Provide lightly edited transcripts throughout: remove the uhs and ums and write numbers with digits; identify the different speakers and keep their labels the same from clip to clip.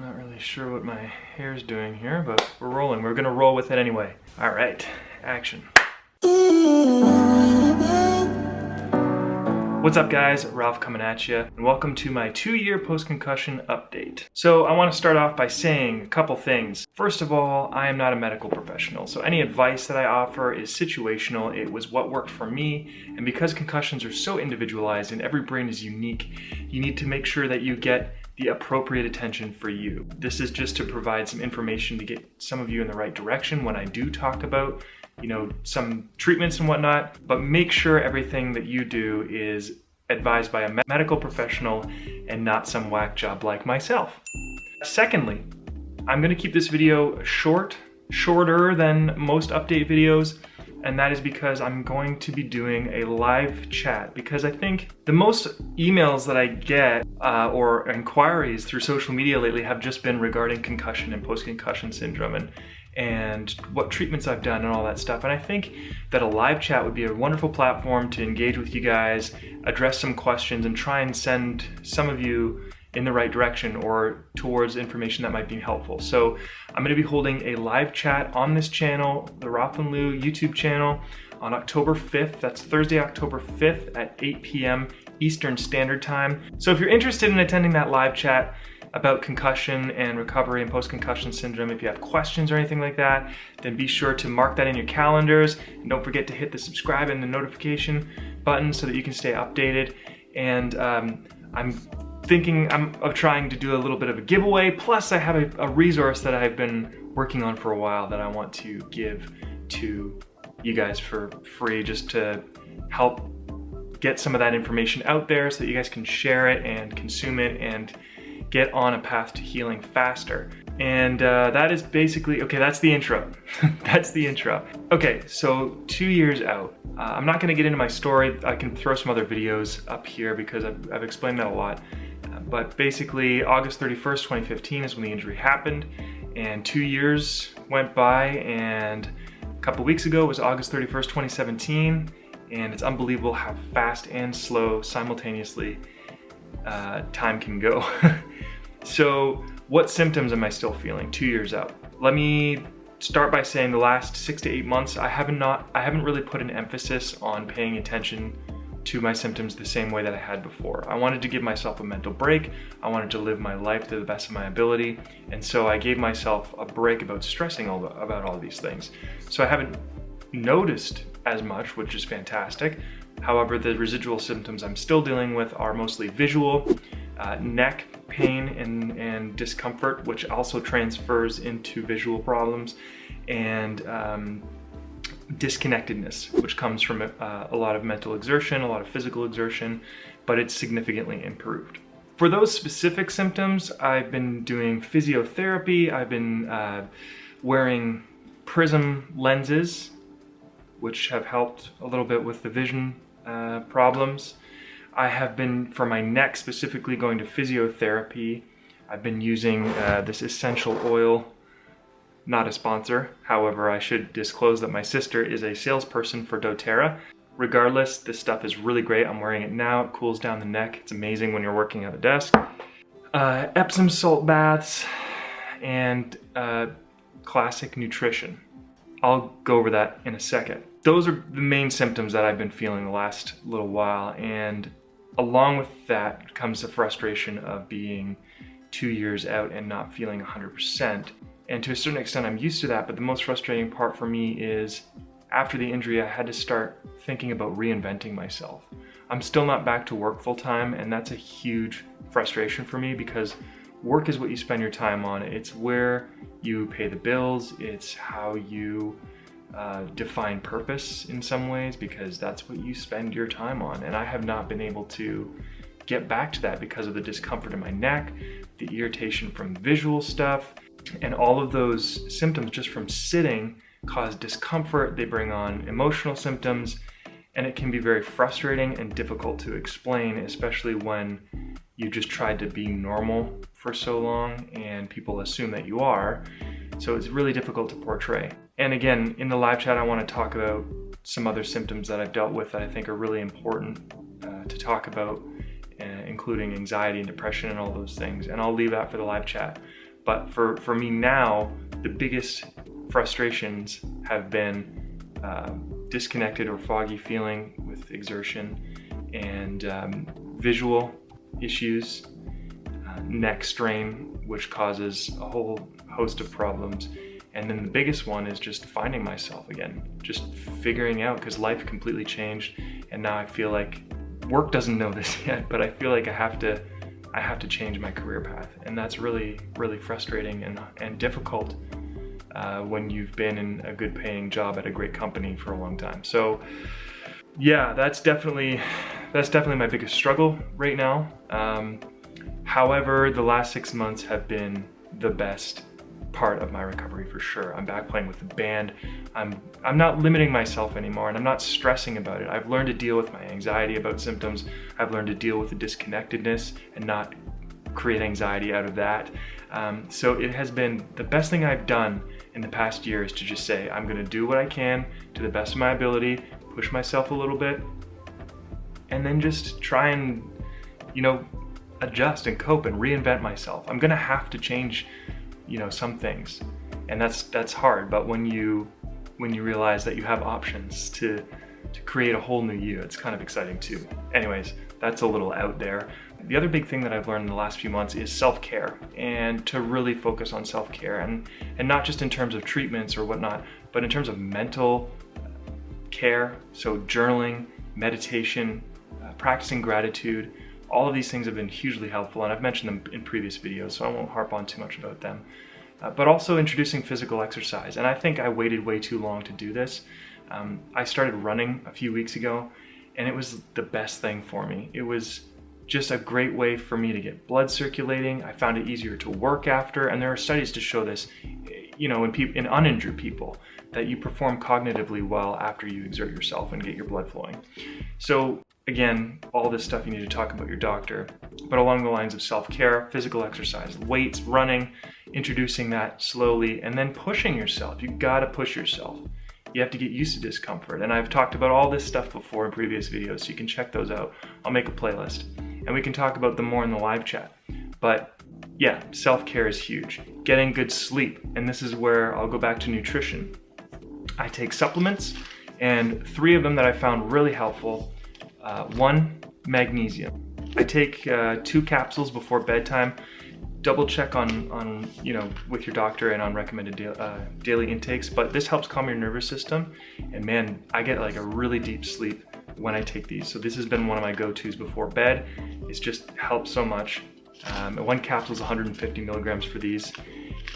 Speaker 1: I'm not really sure what my hair's doing here, but we're rolling. We're gonna roll with it anyway. All right, action. What's up guys, Ralph coming at you, and welcome to my 2-year post-concussion update. So I want to start off by saying a couple things. First of all, I am not a medical professional, so any advice that I offer is situational. It was what worked for me, and because concussions are so individualized and every brain is unique, you need to make sure that you get the appropriate attention for you. This is just to provide some information to get some of you in the right direction when I do talk about some treatments and whatnot, but make sure everything that you do is advised by a medical professional and not some whack job like myself. Secondly, I'm gonna keep this video shorter than most update videos, and that is because I'm going to be doing a live chat, because I think the most emails that I get or inquiries through social media lately have just been regarding concussion and post-concussion syndrome and what treatments I've done and all that stuff. And I think that a live chat would be a wonderful platform to engage with you guys, address some questions, and try and send some of you in the right direction or towards information that might be helpful. So I'm gonna be holding a live chat on this channel, the Ralph and Lou YouTube channel, on October 5th. That's Thursday, October 5th at 8 p.m. Eastern Standard Time. So if you're interested in attending that live chat about concussion and recovery and post-concussion syndrome, if you have questions or anything like that, then be sure to mark that in your calendars. And don't forget to hit the subscribe and the notification button so that you can stay updated. And I'm thinking of trying to do a little bit of a giveaway, plus I have a resource that I've been working on for a while that I want to give to you guys for free, just to help get some of that information out there so that you guys can share it and consume it and get on a path to healing faster. And that is basically, okay, that's the intro. That's the intro. Okay, so 2 years out. I'm not gonna get into my story. I can throw some other videos up here because I've explained that a lot. But basically, August 31st, 2015 is when the injury happened, and 2 years went by, and a couple weeks ago was August 31st, 2017, and it's unbelievable how fast and slow simultaneously time can go. So what symptoms am I still feeling 2 years out? Let me start by saying the last 6 to 8 months, I haven't really put an emphasis on paying attention to my symptoms the same way that I had before. I wanted to give myself a mental break. I wanted to live my life to the best of my ability. And so I gave myself a break about stressing about all these things. So I haven't noticed as much, which is fantastic. However, the residual symptoms I'm still dealing with are mostly visual, neck pain and discomfort, which also transfers into visual problems, and disconnectedness, which comes from a lot of mental exertion, a lot of physical exertion, but it's significantly improved. For those specific symptoms, I've been doing physiotherapy. I've been wearing prism lenses, which have helped a little bit with the vision problems. I have been, for my neck specifically, going to physiotherapy. I've been using this essential oil, not a sponsor. However, I should disclose that my sister is a salesperson for doTERRA. Regardless, this stuff is really great. I'm wearing it now. It cools down the neck. It's amazing when you're working at a desk. Epsom salt baths and classic nutrition. I'll go over that in a second. Those are the main symptoms that I've been feeling the last little while, and along with that comes the frustration of being 2 years out and not feeling 100%. And to a certain extent, I'm used to that, but the most frustrating part for me is after the injury, I had to start thinking about reinventing myself. I'm still not back to work full time, and that's a huge frustration for me because work is what you spend your time on. It's where you pay the bills. It's how you define purpose in some ways, because that's what you spend your time on. And I have not been able to get back to that because of the discomfort in my neck, the irritation from visual stuff, and all of those symptoms just from sitting cause discomfort. They bring on emotional symptoms, and it can be very frustrating and difficult to explain, especially when you just tried to be normal for so long and people assume that you are. So it's really difficult to portray. And again, in the live chat, I want to talk about some other symptoms that I've dealt with that I think are really important to talk about, including anxiety and depression and all those things. And I'll leave that for the live chat. But for me now, the biggest frustrations have been disconnected or foggy feeling with exertion, and visual issues, neck strain, which causes a whole host of problems. And then the biggest one is just finding myself again, just figuring out, because life completely changed, and now I feel like work doesn't know this yet, but I feel like I have to change my career path, and that's really frustrating and difficult when you've been in a good paying job at a great company for a long time. So yeah, that's definitely my biggest struggle right now. However, the last 6 months have been the best part of my recovery for sure. I'm back playing with the band. I'm not limiting myself anymore, and I'm not stressing about it. I've learned to deal with my anxiety about symptoms. I've learned to deal with the disconnectedness and not create anxiety out of that. So it has been the best thing I've done in the past year, is to just say, I'm gonna do what I can to the best of my ability, push myself a little bit, and then just try and, adjust and cope and reinvent myself. I'm gonna have to change, some things, and that's hard. But when you realize that you have options to create a whole new you, it's kind of exciting too. Anyways, that's a little out there. The other big thing that I've learned in the last few months is self-care, and to really focus on self-care, and not just in terms of treatments or whatnot, but in terms of mental care. So journaling, meditation, practicing gratitude, all of these things have been hugely helpful, and I've mentioned them in previous videos, so I won't harp on too much about them. But also introducing physical exercise, and I think I waited way too long to do this. I started running a few weeks ago, and it was the best thing for me. It was just a great way for me to get blood circulating. I found it easier to work after, and there are studies to show this, in uninjured people, that you perform cognitively well after you exert yourself and get your blood flowing. So again, all this stuff you need to talk about your doctor, but along the lines of self-care, physical exercise, weights, running, introducing that slowly, and then pushing yourself. You gotta push yourself. You have to get used to discomfort. And I've talked about all this stuff before in previous videos, so you can check those out. I'll make a playlist, and we can talk about them more in the live chat. But yeah, self-care is huge. Getting good sleep, and this is where I'll go back to nutrition. I take supplements, and 3 of them that I found really helpful. 1, magnesium. I take 2 capsules before bedtime. Double check on with your doctor and on recommended daily intakes, but this helps calm your nervous system, and man, I get like a really deep sleep when I take these. So this has been one of my go-tos before bed. It's just helped so much. 1 capsule is 150 milligrams for these,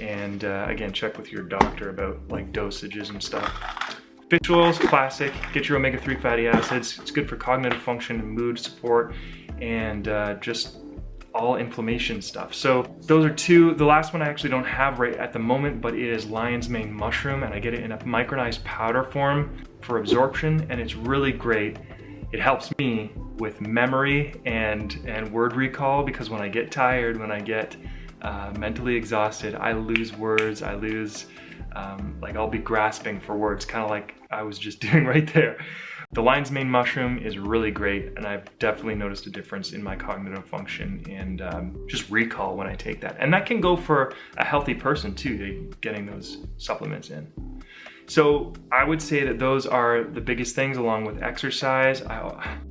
Speaker 1: and again, check with your doctor about like dosages and stuff. Fish oils, classic. Get your omega-3 fatty acids. It's good for cognitive function and mood support, and just all inflammation stuff. So those are 2. The last one I actually don't have right at the moment, but it is lion's mane mushroom, and I get it in a micronized powder form for absorption, and it's really great. It helps me with memory and word recall, because when I get tired, when I get mentally exhausted, I lose words, I lose, I'll be grasping for words, kind of like I was just doing right there. The lion's mane mushroom is really great, and I've definitely noticed a difference in my cognitive function and just recall when I take that. And that can go for a healthy person too, getting those supplements in. So I would say that those are the biggest things, along with exercise.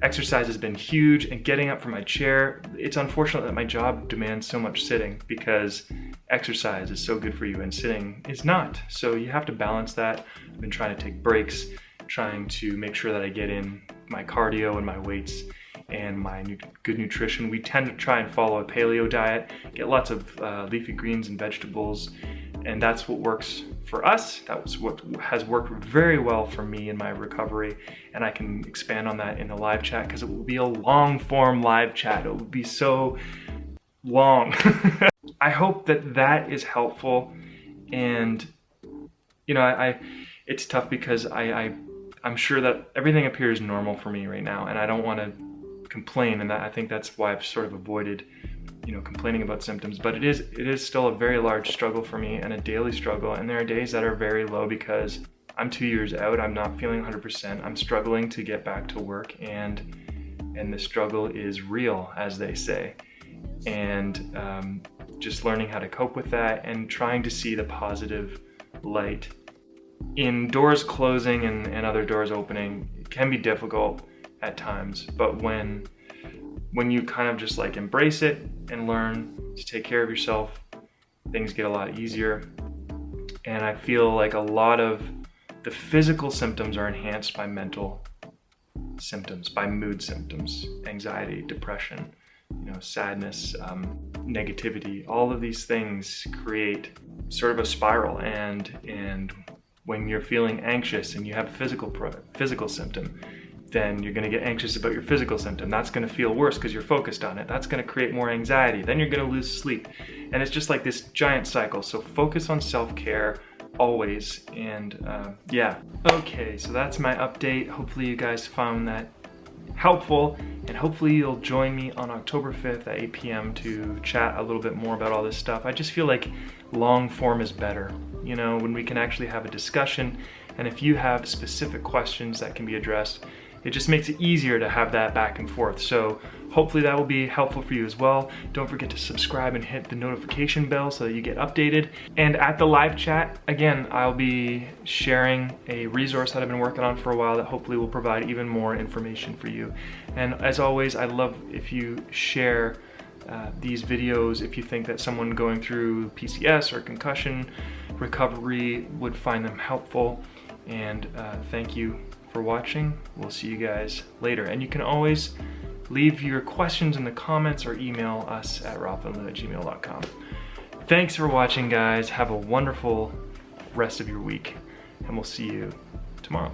Speaker 1: Exercise has been huge, and getting up from my chair. It's unfortunate that my job demands so much sitting, because exercise is so good for you and sitting is not. So you have to balance that. I've been trying to take breaks, trying to make sure that I get in my cardio and my weights and my good nutrition. We tend to try and follow a paleo diet, get lots of leafy greens and vegetables, and that's what works for us. That's what has worked very well for me in my recovery, and I can expand on that in the live chat, because it will be a long form live chat. It will be so long. I hope that is helpful, and it's tough because I'm sure that everything appears normal for me right now, and I don't want to complain, and I think that's why I've sort of avoided complaining about symptoms. But it is still a very large struggle for me, and a daily struggle, and there are days that are very low because I'm 2 years out, I'm not feeling 100%, I'm struggling to get back to work, and the struggle is real, as they say. And just learning how to cope with that and trying to see the positive light. In doors closing and other doors opening, it can be difficult at times, but when you kind of just like embrace it and learn to take care of yourself, things get a lot easier. And I feel like a lot of the physical symptoms are enhanced by mental symptoms, by mood symptoms, anxiety, depression, sadness, negativity. All of these things create sort of a spiral, and when you're feeling anxious and you have a physical symptom, then you're going to get anxious about your physical symptom. That's going to feel worse because you're focused on it. That's going to create more anxiety. Then you're going to lose sleep. And it's just like this giant cycle. So focus on self-care always. And yeah. Okay, so that's my update. Hopefully you guys found that helpful, and hopefully you'll join me on October 5th at 8 p.m. to chat a little bit more about all this stuff. I just feel like long form is better, when we can actually have a discussion, and if you have specific questions that can be addressed, it just makes it easier to have that back and forth. So hopefully that will be helpful for you as well. Don't forget to subscribe and hit the notification bell so that you get updated. And at the live chat, again, I'll be sharing a resource that I've been working on for a while that hopefully will provide even more information for you. And as always, I love if you share these videos if you think that someone going through PCS or concussion recovery would find them helpful. And thank you for watching. We'll see you guys later. And you can always leave your questions in the comments or email us at ralphandlou@gmail.com. Thanks for watching, guys. Have a wonderful rest of your week, and we'll see you tomorrow.